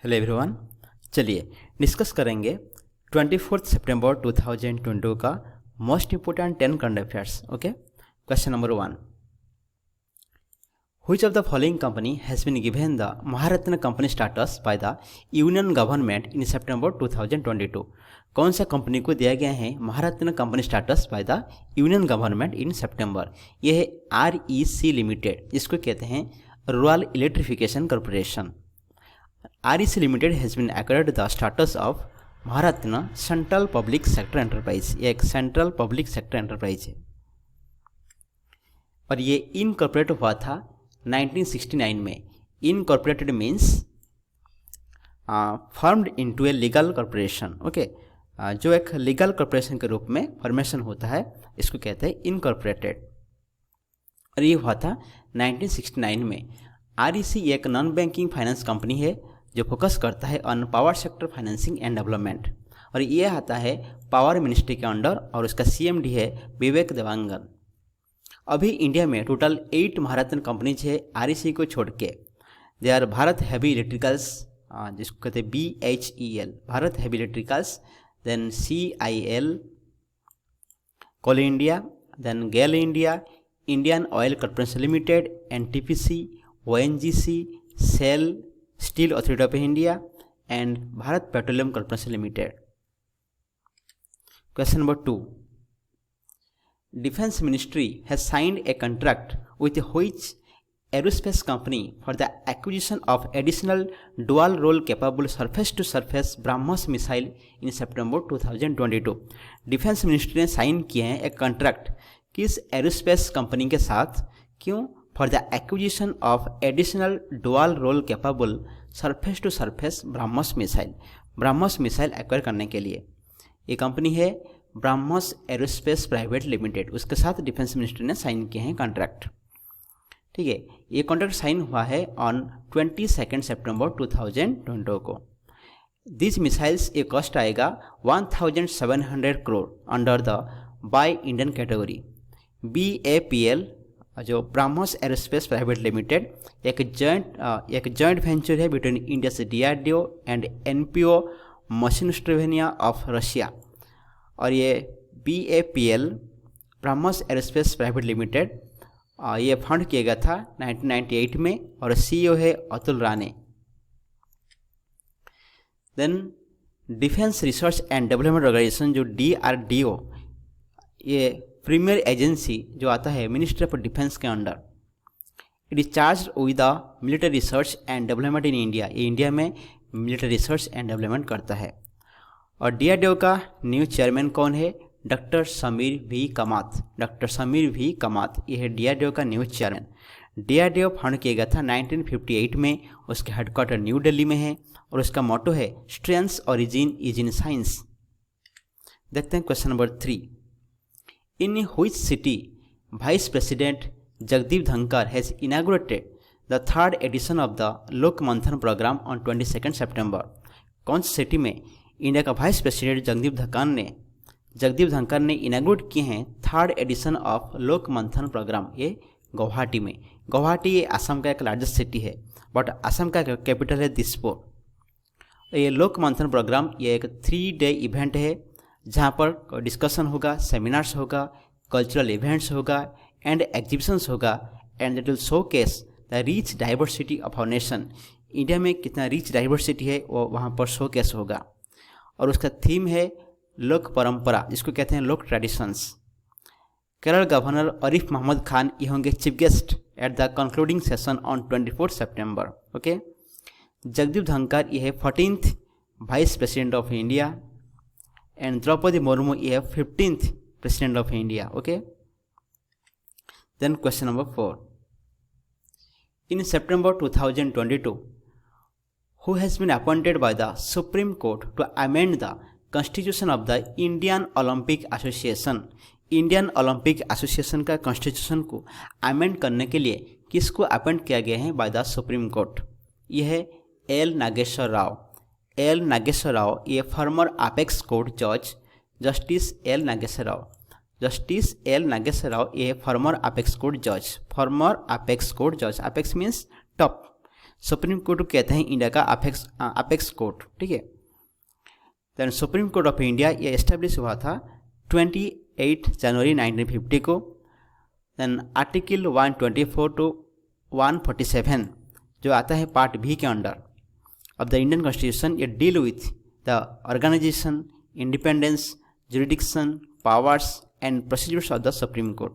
Hello everyone. चलिए discuss करेंगे 24 सितंबर 2022 का most important 10 current affairs. Okay, question number 1, which of the following company has been given the Maharatna company status by the union government in सितंबर 2022। कौन सा company को दिया गया है Maharatna company status by the union government in September? यह है REC limited, जिसको कहते हैं rural electrification corporation. REC Limited has been accorded the status of Maharatna central public sector enterprise. ये एक सेंट्रल पब्लिक सेक्टर एंटरप्राइज है और ये इनकॉर्पोरेट हुआ था 1969 में। Incorporated means formed into a legal corporation. Okay, जो एक लीगल कॉर्पोरेशन के रूप में फॉर्मेशन होता है इसको कहते हैं इनकॉर्पोरेटेड, और ये हुआ था 1969 में। REC एक नॉन बैंकिंग फाइनेंस कंपनी है जो फोकस करता है on power sector financing and development, और ये आता है पावर मिनिस्ट्री के अंडर, और उसका CMD है विवेक देवांगन। अभी इंडिया में टोटल 8 महारत्न कंपनीज है REC को छोड़ के। They are Bharat heavy electricals, जिसको कहते हैं BHEL, Bharat heavy electricals, then CIL, coal India, then GAIL India, Indian oil corporation limited, NTPC, ONGC, SAIL, steel authority of India and Bharat petroleum corporation limited. Question number 2, defence ministry has signed a contract with which aerospace company for the acquisition of additional dual role capable surface to surface BrahMos missile in September 2022। Defence ministry ने sign किए हैं एक contract किस aerospace company के साथ? क्यों? For the acquisition of additional dual role capable surface to surface BrahMos missile. BrahMos missile acquire करने के लिए ये कंपनी है ब्रह्मोस एरोस्पेस प्राइवेट लिमिटेड, उसके साथ डिफेंस मिनिस्ट्री ने साइन किए हैं कॉन्ट्रैक्ट। ठीक है, ये कॉन्ट्रैक्ट साइन हुआ है ऑन 22 सितंबर 2022 को। दिस मिसाइल्स ये कॉस्ट आएगा 1700 crore under the buy Indian category. BAPL जो ब्रह्मोस एरोस्पेस प्राइवेट लिमिटेड एक जॉइंट वेंचर है बिटवीन इंडिया से DRDO and NPO Mashinostroyeniya of Russia, और ये BAPL BrahMos aerospace private limited ये फंड किया गया था 1998 में, और CEO है Atul Rane. Then defence research and development organisation जो DRDO, ये प्रीमियर एजेंसी जो आता है मिनिस्ट्री ऑफ डिफेंस के under. It is charge with the military research and development in India. ये इंडिया में मिलिट्री रिसर्च एंड डेवलपमेंट करता है। और DRDO का न्यू चेयरमैन कौन है? Doctor Sameer V Kamat. Doctor Sameer V Kamat ये है DRDO का न्यू चेयरमैन। DRDO फंड किया गया था 1958 में, उसके हेडक्वार्टर न्यू दिल्ली में है, और उसका मोटो है strength origin is in science. देखते हैं question number 3, In which city Vice President Jagdeep Dhankar has inaugurated the third edition of the Lok Manthan program on 22 September? कौन सी सिटी में इंडिया का वाइस प्रेसिडेंट जगदीप धनखड़ ने इनाग्रेट किए हैं third edition of लोक मंथन प्रोग्राम? ये गुवाहाटी में। गुवाहाटी ये असम का एक लार्जेस्ट सिटी है, बट असम का कैपिटल है दिसपुर। ये लोक मंथन प्रोग्राम ये एक 3 डे इवेंट है जहाँ पर डिस्कशन होगा, सेमिनार्स होगा, कल्चरल इवेंट्स होगा एंड एग्जीबिशंस होगा, and it will showcase the rich diversity of our nation. India में कितना रिच डाइवर्सिटी है वो वहाँ पर शोकेस होगा, और उसका थीम है लोक परंपरा, जिसको कहते हैं लोक ट्रेडिशंस। केरल गवर्नर आरिफ मोहम्मद खान ये होंगे chief guest at the concluding session on 24 September. Okay, Jagdeep Dhankhar ये है 14th vice president of India, and Draupadi Murmu is 15th President of India. Okay. Then question number 4. In September 2022, who has been appointed by the Supreme Court to amend the Constitution of the Indian Olympic Association? Indian Olympic Association का Constitution को amend करने के लिए किसको appoint किया गया है by the Supreme Court? यह है L नागेश्वर राव। L नागेश्वर राव ये फॉर्मर अपेक्स कोर्ट जज justice L Nageshwar Rao. Justice L Nageshwar Rao ये फॉर्मर अपेक्स कोर्ट जज। फॉर्मर अपेक्स कोर्ट जज, apex means top, supreme court को कहते हैं इंडिया का अपेक्स कोर्ट, ठीक है। Then supreme court of India ये एस्टेब्लिश हुआ था 28 जनवरी 1950 को। देन आर्टिकल 124 टू 147 जो आता है पार्ट बी के under of the Indian constitution, ये deal with the organisation, independence, jurisdiction, powers and procedures of the supreme court.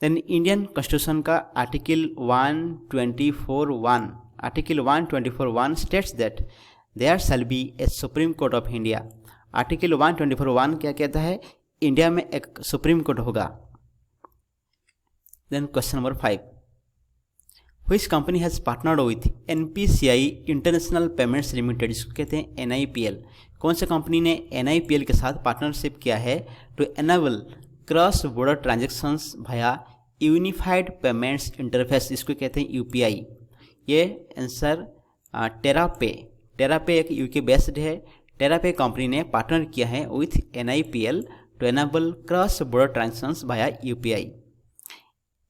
Then Indian constitution का article 124(1) states that there shall be a supreme court of India. Article 124(1) क्या कहता है? India में एक supreme court होगा। Then question number 5, which company has partnered with NPCI international payments limited, जिसको कहते हैं NIPL। कौन सा कंपनी ने NIPL के साथ पार्टनरशिप किया है to enable cross border transactions via unified payments interface, इसको कहते हैं UPI। ये आंसर टेरापे एक UK बेस्ड है। टेरापे कंपनी ने पार्टनर किया है with NIPL to enable cross border transactions via UPI।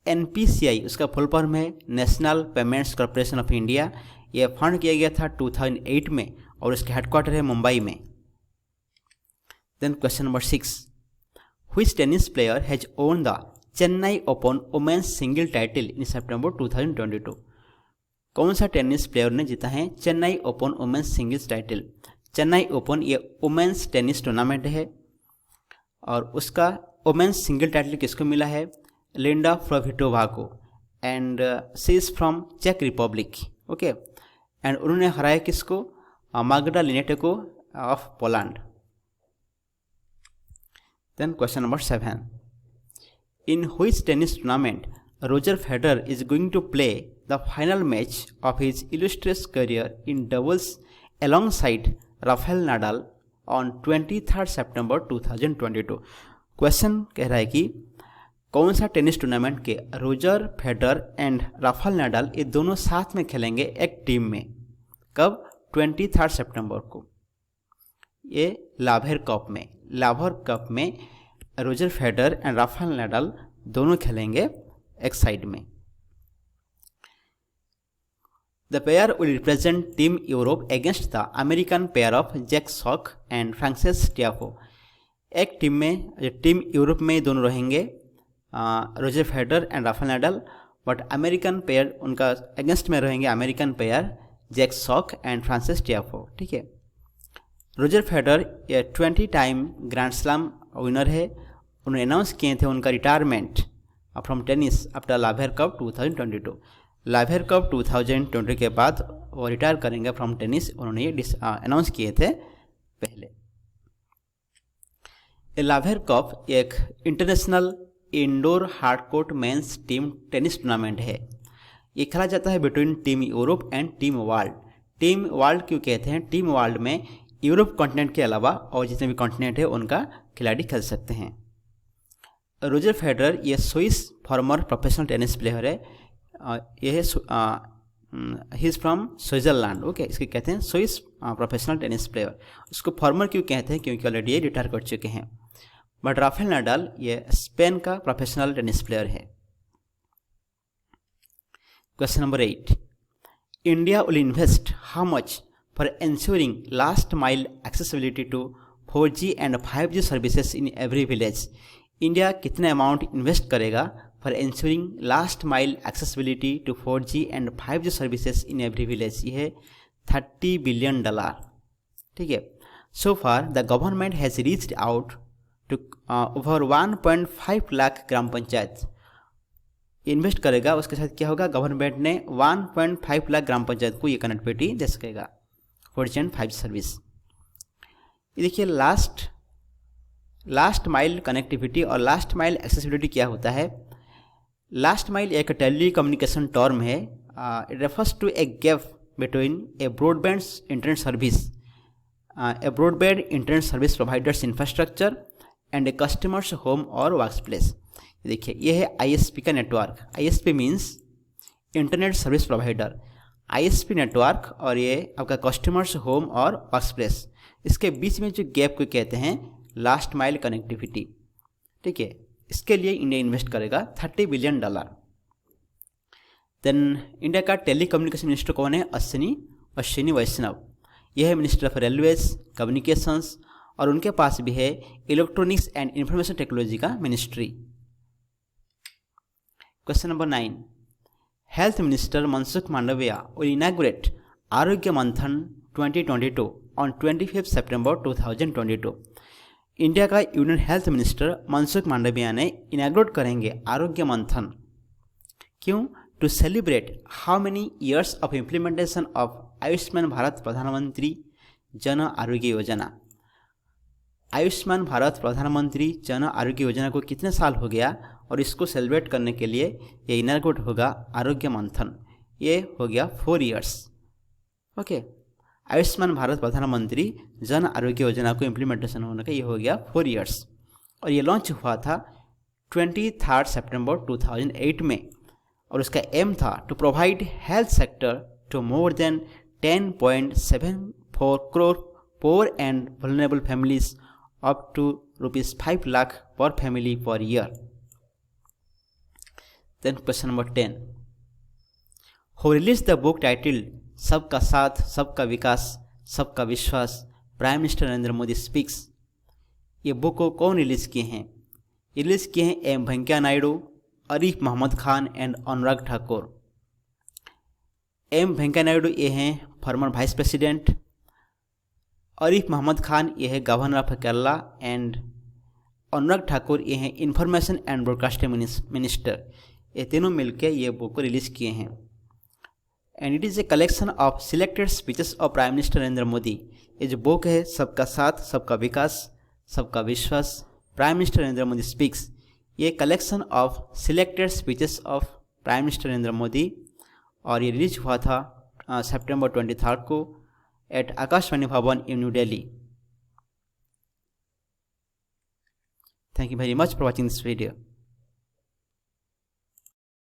NPCI उसका फुल फॉर्म है national payments corporation of India. यह फंड किया गया था 2008 में और इसका हेडक्वार्टर है मुंबई में। Then question number 6, which tennis player has won the Chennai open women's single title in सितंबर 2022। कौन सा टेनिस प्लेयर ने जीता है Chennai open women's singles title? Chennai open ये वुमेन्स टेनिस टूर्नामेंट है और उसका वुमेन्स सिंगल टाइटल किसको मिला है? लिंडा फ्रोविटोवा को, एंड शी इज फ्रॉम चेक रिपब्लिक, ओके। एंड उन्होंने हराया किसको? माग्दा लिनेटेको of Poland. Then question number 7, in which tennis tournament Roger Federer is going to play the final match of his illustrious career in doubles alongside Rafael Nadal on 23 September 2022। Question कह रहा है कि कौन सा tennis tournament के Roger Federer and Rafael Nadal ये दोनों साथ में खेलेंगे एक टीम में? कब? 23 सितंबर को। ये लाभर कप में Roger Federer and Rafael Nadal दोनों खेलेंगे एक साइड में। The pair will represent team Europe against the American pair of Jack Sock and Frances Tiafoe. एक टीम में टीम यूरोप में दोनों रहेंगे Roger Federer and Rafael Nadal, but American pair उनका अगेंस्ट में रहेंगे American pair Jack Sock and Frances Tiafoe, ठीक है। रोजर फेडरर ये 20 टाइम ग्रैंड स्लैम विनर है। उन्होंने अनाउंस किए थे उनका retirement from tennis after Laver cup 2022। Laver cup 2020 के बाद वो रिटायर करेंगे फ्रॉम टेनिस, उन्होंने ये अनाउंस किए थे पहले। लाभर कप एक international indoor hardcourt men's team tennis tournament है। ये खेला जाता है between team Europe and team world. Team world क्यों कहते हैं? टीम वर्ल्ड में यूरोप कॉन्टिनेंट के अलावा और जितने भी कॉन्टिनेंट है उनका खिलाड़ी खेल सकते हैं। रोजर फेडरर ये Swiss farmer professional tennis player है। यह he is from Switzerland, okay. इसके कहते हैं स्विस प्रोफेशनल टेनिस प्लेयर। उसको फॉर्मर क्यों कहते हैं? क्योंकि ऑलरेडी ये रिटायर कर चुके हैं। बट राफेल नाडाल ये स्पेन का प्रोफेशनल टेनिस प्लेयर है। Question number 8, India will invest how much for ensuring last mile accessibility to 4G and 5G services in every village? India कितने अमाउंट इन्वेस्ट करेगा for ensuring last mile accessibility to 4G and 5G services in every village? ये है $30 billion, ठीक है। So far the government has reached out to over 1.5 lakh gram panchayat invest करेगा। उसके साथ क्या होगा? गवर्नमेंट ने 1.5 लाख ग्राम पंचायत को ये कनेक्टिविटी दे सकेगा 4G and 5G सर्विस। ये देखिए लास्ट माइल कनेक्टिविटी और लास्ट माइल एक्सेसिबिलिटी क्या होता है? लास्ट माइल एक टेली कम्युनिकेशन टर्म है। It refers to a gap between a broadband internet service providers infrastructure and a customers home और work place. देखिए ये है ISP का network. ISP means internet service provider. ISP network और ये आपका कस्टमर्स होम और वर्क प्लेस, इसके बीच में जो गैप को कहते हैं लास्ट माइल कनेक्टिविटी, ठीक है। इसके लिए इंडिया इन्वेस्ट करेगा $30 बिलियन। देन इंडिया का टेलीकम्युनिकेशन मिनिस्टर कौन है? अश्विनी वैष्णव। यह है मिनिस्टर ऑफ रेलवेज, कम्युनिकेशंस, और उनके पास भी है इलेक्ट्रॉनिक्स एंड इंफॉर्मेशन टेक्नोलॉजी का ministry. Question number 9, health minister Mansukh Mandaviya will inaugurate Arogya Manthan 2022 on 25 September 2022। India का union health minister Mansukh Mandaviya ने इनॉग्रेट करेंगे आरोग्य मंथन। क्यों? To celebrate how many years of implementation of Ayushman Bharat प्रधानमंत्री जन आरोग्य योजना। आयुष्मान भारत प्रधानमंत्री जन आरोग्य योजना को कितने साल हो गया, और इसको सेलिब्रेट करने के लिए ये इनॉग्रेट होगा आरोग्य मंथन। ये हो गया 4 ईयर्स। ओके, आयुष्मान भारत प्रधानमंत्री जन आरोग्य योजना को इम्प्लीमेंटेशन होने का ये हो गया 4 ईयर्स, और ये लॉन्च हुआ था 23 सितंबर 2008 में, और उसका एम था to provide health sector to more than 10.74 crore poor and vulnerable families up to ₹5 lakh per family per year. Then question number 10, who release the book titled Sabka Saath Sabka Vikas Sabka Vishwas prime minister Narendra Modi speaks. ये book को कौन release किए हैं? Release किए हैं M Venkaiah Naidu, Arif Mohammad Khan and Anurag Thakur. M Venkaiah Naidu ये हैं farmer vice president, Arif Mohammad Khan ये है governor of Kerala, and Anurag Thakur ये हैं इंफॉर्मेशन एंड ब्रॉडकास्टिंग मिनिस्टर। ये तीनों मिलकर ये बुक को रिलीज़ किए हैं, and it is a collection of selected speeches of prime minister Narendra Modi. ये जो बुक है सबका Saath Sabka Vikas Sabka Vishwas prime minister Narendra Modi speaks, ये collection of selected speeches of prime minister Narendra Modi, और ये रिलीज हुआ था सितंबर 23 को at Akashvani Bhavan in new Delhi. Thank you very much for watching this video.